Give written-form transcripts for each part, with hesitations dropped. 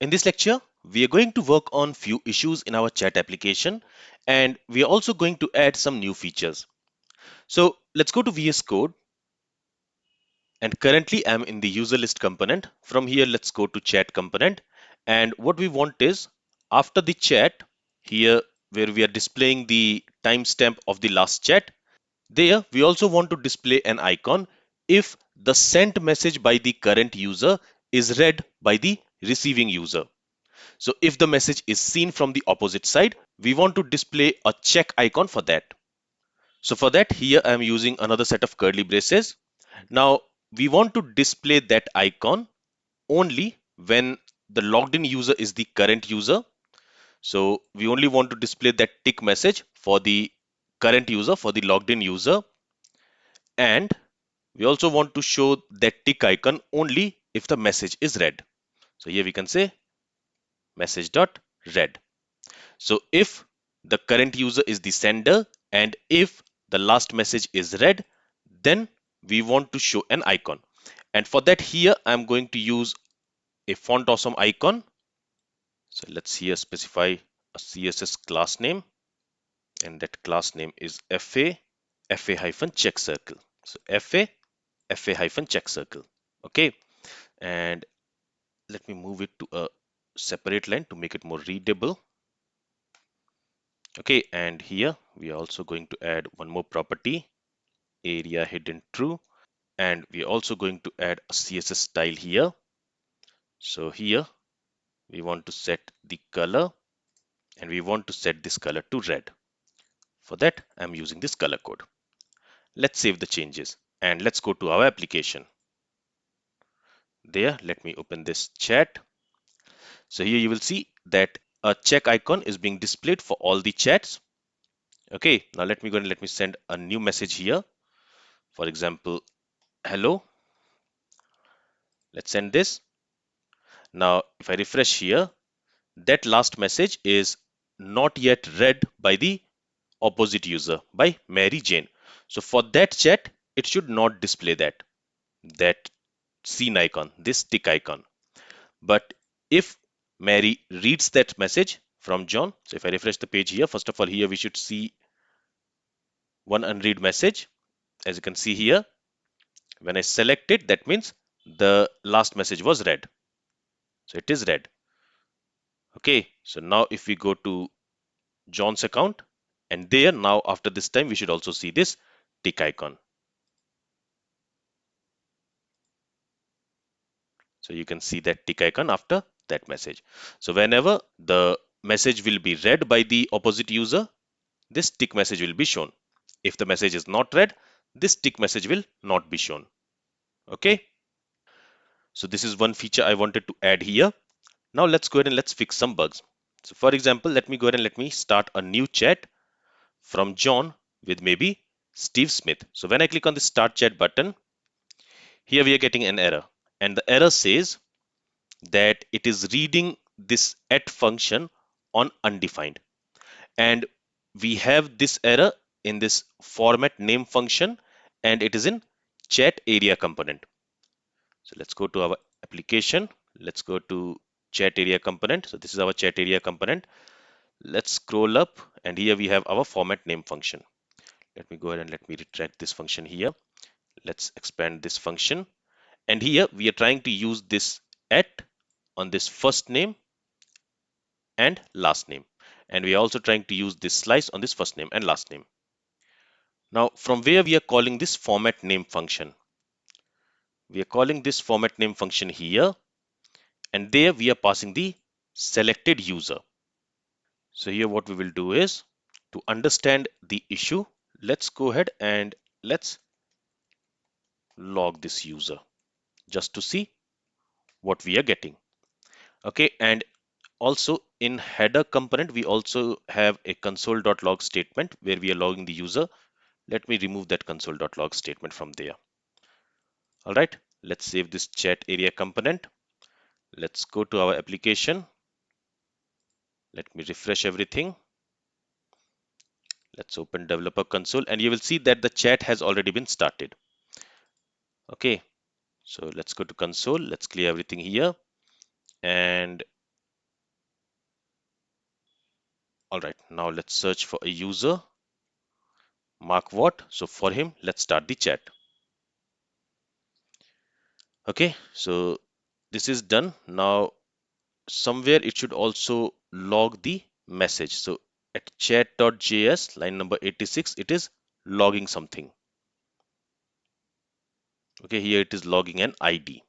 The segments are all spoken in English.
In this lecture, we are going to work on few issues in our chat application, and we are also going to add some new features. So let's go to VS Code, and currently I'm in the user list component. From here, let's go to chat component. And what we want is after the chat here, where we are displaying the timestamp of the last chat, there we also want to display an icon if the sent message by the current user is read by the receiving user. So if the message is seen from the opposite side, we want to display a check icon for that. So for that, here I am using another set of curly braces. Now we want to display that icon only when the logged in user is the current user. So we only want to display that tick message for the current user, for the logged in user. And we also want to show that tick icon only if the message is read. So here we can say message.read. So if the current user is the sender and if the last message is read, then we want to show an icon. And for that here, I'm going to use a font awesome icon. So let's here specify a CSS class name, and that class name is fa-check circle. So fa-check circle. Okay. And let me move it to a separate line to make it more readable. Okay, and here we are also going to add one more property, area hidden true, and we are also going to add a CSS style here. So here we want to set the color, and we want to set this color to red. For that, I'm using this color code. Let's save the changes and let's go to our application. There, let me open this chat. So here you will see that a check icon is being displayed for all the chats. Okay, now let me go and let me send a new message here. For example, hello. Let's send this. Now, if I refresh here, that last message is not yet read by the opposite user, by Mary Jane. So for that chat, it should not display that scene icon, this tick icon. But if Mary reads that message from John, so if I refresh the page here, first of all, here we should see one unread message. As you can see here, when I select it, that means the last message was read. So it is read. Okay, so now if we go to John's account, and there now after this time, we should also see this tick icon. So you can see that tick icon after that message. So whenever the message will be read by the opposite user, this tick message will be shown. If the message is not read, this tick message will not be shown. Okay. So this is one feature I wanted to add here. Now let's go ahead and let's fix some bugs. So for example, let me go ahead and let me start a new chat from John with maybe Steve Smith. So when I click on the start chat button, here we are getting an error. And the error says that it is reading this at function on undefined. And we have this error in this format name function, and it is in chat area component. So let's go to our application. Let's go to chat area component. So this is our chat area component. Let's scroll up, and here we have our format name function. Let me go ahead and let me retract this function here. Let's expand this function. And here we are trying to use this at on this first name and last name. And we are also trying to use this slice on this first name and last name. Now, from where we are calling this format name function? We are calling this format name function here, and there we are passing the selected user. So here what we will do is, to understand the issue, let's go ahead and let's log this user just to see what we are getting. Okay, and also in header component, we also have a console.log statement where we are logging the user. Let me remove that console.log statement from there. All right, let's save this chat area component. Let's go to our application. Let me refresh everything. Let's open developer console, and you will see that the chat has already been started. Okay, so let's go to console. Let's clear everything here. And All right, now let's search for a user. Mark what? So for him, let's start the chat. Okay, so this is done. Now somewhere it should also log the message. So at chat.js, line number 86, it is logging something. Okay, here it is logging an ID.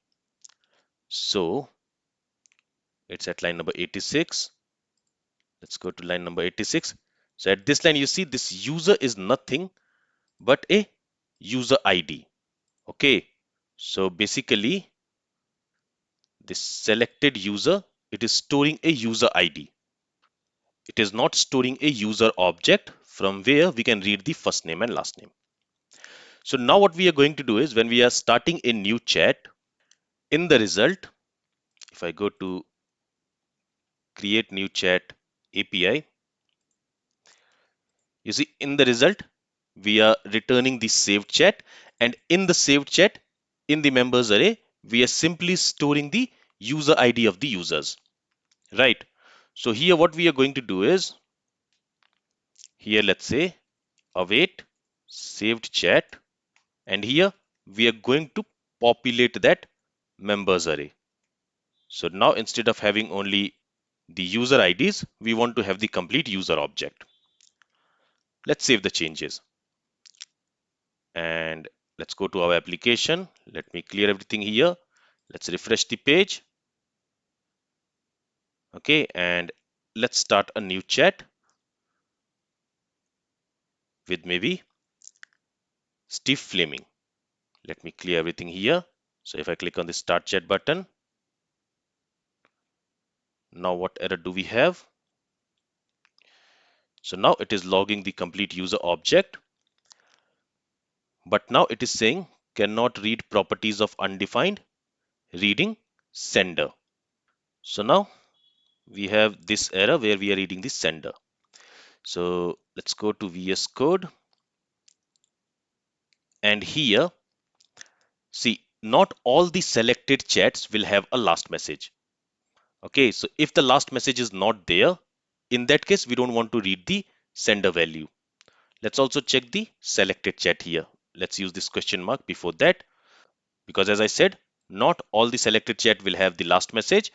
So it's at line number 86. Let's go to line number 86. So at this line, you see this user is nothing but a user ID. Okay, so basically this selected user, it is storing a user ID. It is not storing a user object from where we can read the first name and last name. So now what we are going to do is when we are starting a new chat, in the result, if I go to create new chat API, you see in the result, we are returning the saved chat, and in the saved chat, in the members array, we are simply storing the user ID of the users, right? So here what we are going to do is, here let's say await saved chat, and here we are going to populate that members array. So now instead of having only the user IDs, we want to have the complete user object. Let's save the changes and let's go to our application. Let me clear everything here. Let's refresh the page. Okay, and let's start a new chat with maybe Steve Fleming. Let me clear everything here. So if I click on the start chat button, now what error do we have? So now it is logging the complete user object, but now it is saying cannot read properties of undefined reading sender. So now we have this error where we are reading the sender. So let's go to VS Code, and here see not all the selected chats will have a last message. Okay, so if the last message is not there, in that case we don't want to read the sender value. Let's also check the selected chat here. Let's use this question mark before that, because as I said, not all the selected chat will have the last message,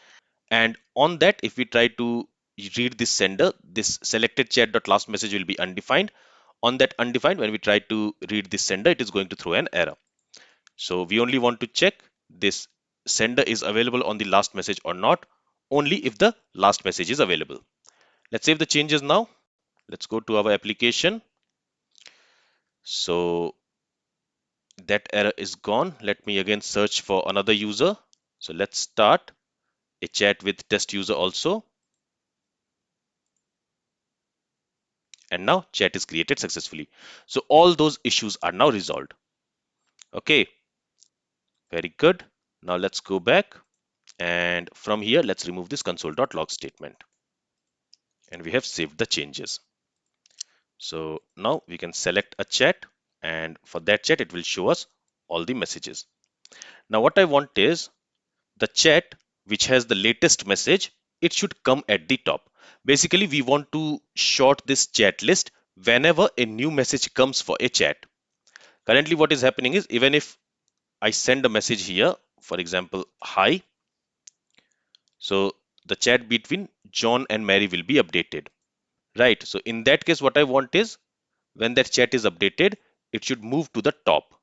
and on that if we try to read this sender, this selected chat dot last message will be undefined. On that undefined, when we try to read this sender, it is going to throw an error. So we only want to check this sender is available on the last message or not, only if the last message is available. Let's save the changes now. Let's go to our application. So that error is gone. Let me again search for another user. So let's start a chat with test user also. And now chat is created successfully. So all those issues are now resolved. Okay, very good. Now let's go back, and from here let's remove this console.log statement, and we have saved the changes. So now we can select a chat, and for that chat it will show us all the messages. Now what I want is the chat which has the latest message, it should come at the top. Basically we want to sort this chat list whenever a new message comes for a chat. Currently what is happening is, even if I send a message here, for example, hi, so the chat between John and Mary will be updated, right? So in that case, what I want is when that chat is updated, it should move to the top.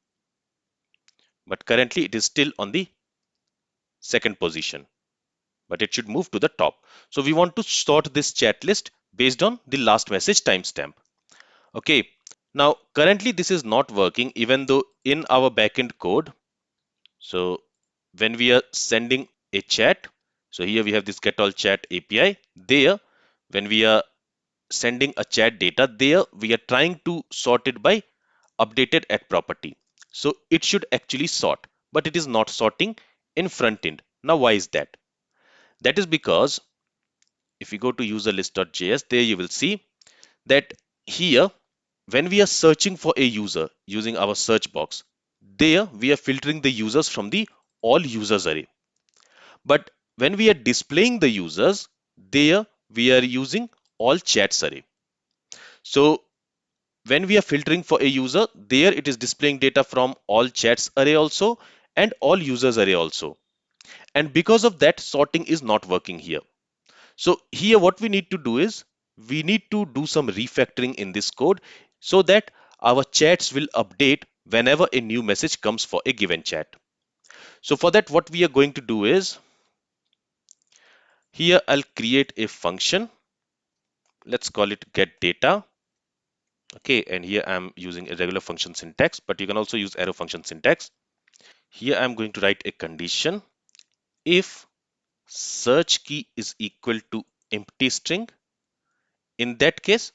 But currently it is still on the second position, but it should move to the top. So we want to sort this chat list based on the last message timestamp. Okay. Now currently this is not working, even though in our backend code, so when we are sending a chat, so here we have this get all chat API. There, when we are sending a chat data, there we are trying to sort it by updated at property. So it should actually sort, but it is not sorting in front end. Now why is that? That is because if you go to userlist.js, there you will see that here when we are searching for a user using our search box, there we are filtering the users from the all users array. But when we are displaying the users, there we are using all chats array. So when we are filtering for a user, there it is displaying data from all chats array also and all users array also. And because of that, sorting is not working here. So here what we need to do is we need to do some refactoring in this code so that our chats will update whenever a new message comes for a given chat. So for that, what we are going to do is here I'll create a function. Let's call it get data. Okay, and here I'm using a regular function syntax, but you can also use arrow function syntax. Here I'm going to write a condition. If search key is equal to empty string, in that case,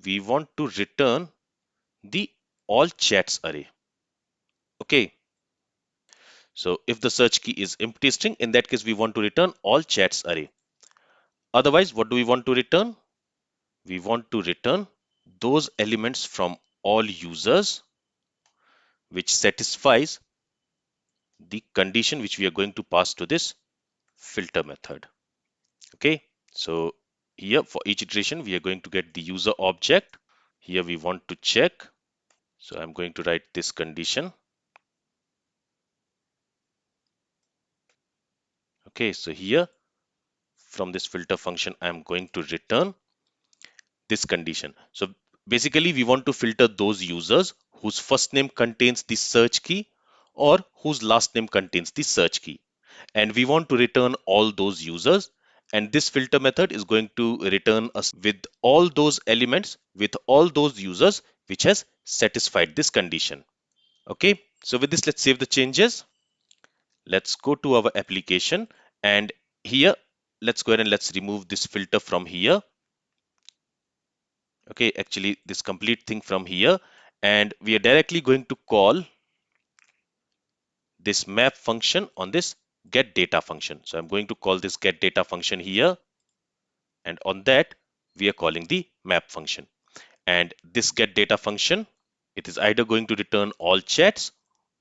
we want to return the all chats array. Okay, so if the search key is empty string, in that case, we want to return all chats array. Otherwise, what do we want to return? We want to return those elements from all users which satisfies the condition which we are going to pass to this filter method. Okay, so here for each iteration, we are going to get the user object. Here we want to check. So I'm going to write this condition. Okay, so here from this filter function, I'm going to return this condition. So basically, we want to filter those users whose first name contains the search key or whose last name contains the search key. And we want to return all those users. And this filter method is going to return us with all those elements with all those users which has satisfied this condition. Okay, so with this, let's save the changes. Let's go to our application and here, let's go ahead and let's remove this filter from here. Okay, actually this complete thing from here, and we are directly going to call this map function on this get data function. So I'm going to call this get data function here, and on that we are calling the map function. And this get data function, it is either going to return all chats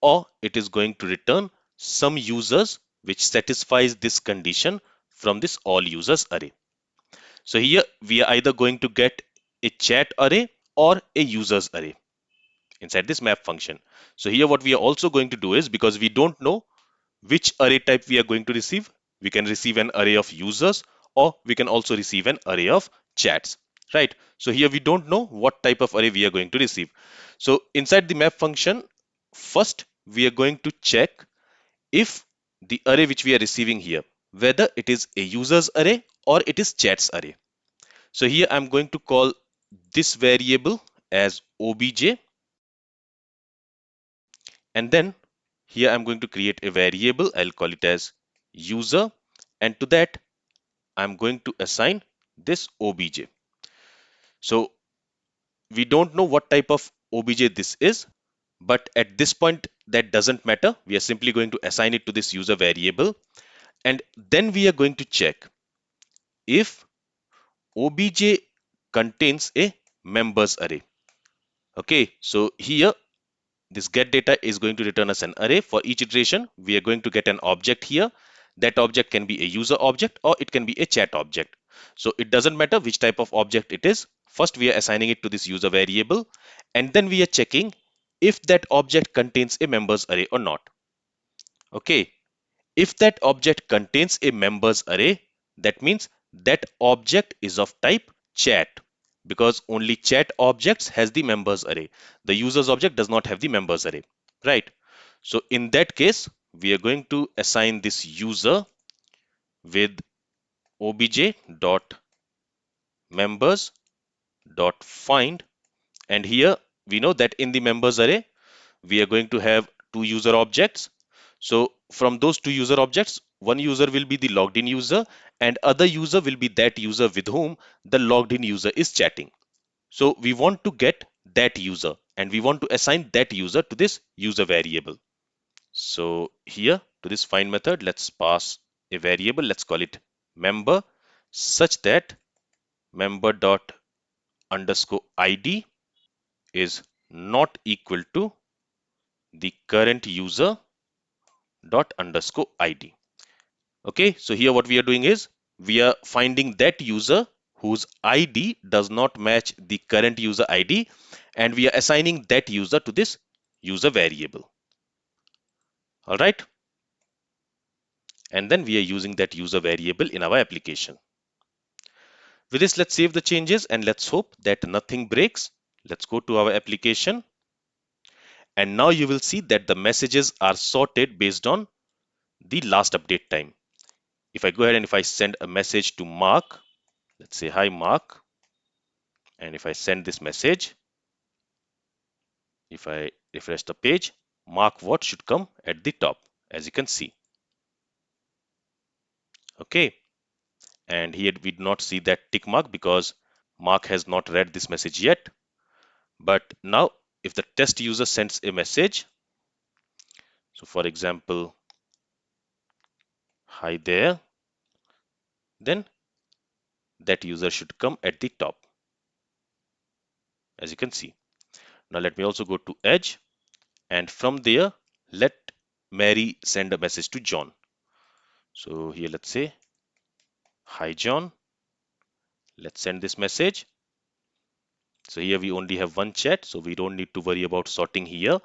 or it is going to return some users which satisfies this condition from this all users array. So here we are either going to get a chat array or a users array inside this map function. So here what we are also going to do is, because we don't know which array type we are going to receive, we can receive an array of users or we can also receive an array of chats, right? So here we don't know what type of array we are going to receive. So inside the map function, first we are going to check if the array which we are receiving here, whether it is a users array or it is chats array. So here I'm going to call this variable as obj, and then here I'm going to create a variable. I'll call it as user, and to that I'm going to assign this obj. So we don't know what type of obj this is, but at this point that doesn't matter. We are simply going to assign it to this user variable, and then we are going to check if obj contains a members array. Okay, so here this get data is going to return us an array. For each iteration, we are going to get an object here. That object can be a user object or it can be a chat object. So it doesn't matter which type of object it is. First, we are assigning it to this user variable, and then we are checking if that object contains a members array or not. Okay, if that object contains a members array, that means that object is of type chat, because only chat objects has the members array. The users object does not have the members array, right? So in that case, we are going to assign this user with obj dot members dot find, and here we know that in the members array we are going to have two user objects. So from those two user objects, one user will be the logged in user and other user will be that user with whom the logged in user is chatting. So we want to get that user and we want to assign that user to this user variable. So here to this find method, let's pass a variable. Let's call it member, such that member dot underscore id is not equal to the current user dot underscore id. Okay, so here what we are doing is we are finding that user whose ID does not match the current user ID, and we are assigning that user to this user variable. All right. And then we are using that user variable in our application. With this, let's save the changes and let's hope that nothing breaks. Let's go to our application. And now you will see that the messages are sorted based on the last update time. If I go ahead and if I send a message to Mark, let's say, hi Mark. And if I send this message, if I refresh the page, Mark what should come at the top, as you can see. Okay. And here we do not see that tick mark because Mark has not read this message yet. But now if the test user sends a message, so for example, hi there, then that user should come at the top, as you can see. Now let me also go to Edge, and from there, let Mary send a message to John. So here let's say, hi John, let's send this message. So here we only have one chat, so we don't need to worry about sorting here.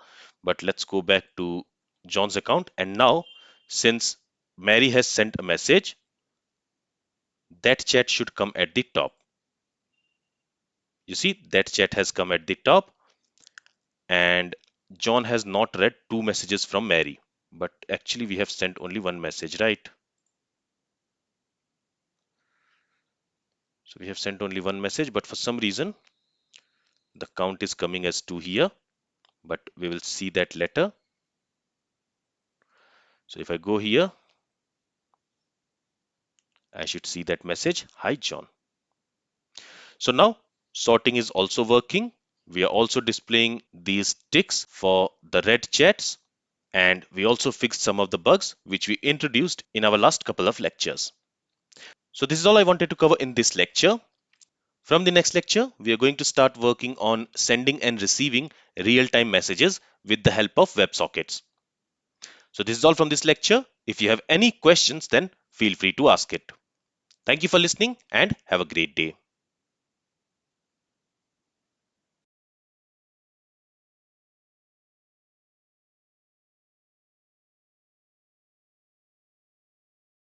But let's go back to John's account. And now, since Mary has sent a message, that chat should come at the top. You see, that chat has come at the top, and John has not read two messages from Mary. But actually, we have sent only one message, right? So we have sent only one message, but for some reason, the count is coming as 2 here. But we will see that later. So if I go here, I should see that message, hi John. So now sorting is also working. We are also displaying these ticks for the red chats, and we also fixed some of the bugs which we introduced in our last couple of lectures. So this is all I wanted to cover in this lecture. From the next lecture, we are going to start working on sending and receiving real-time messages with the help of WebSockets. So this is all from this lecture. If you have any questions, then feel free to ask it. Thank you for listening and have a great day.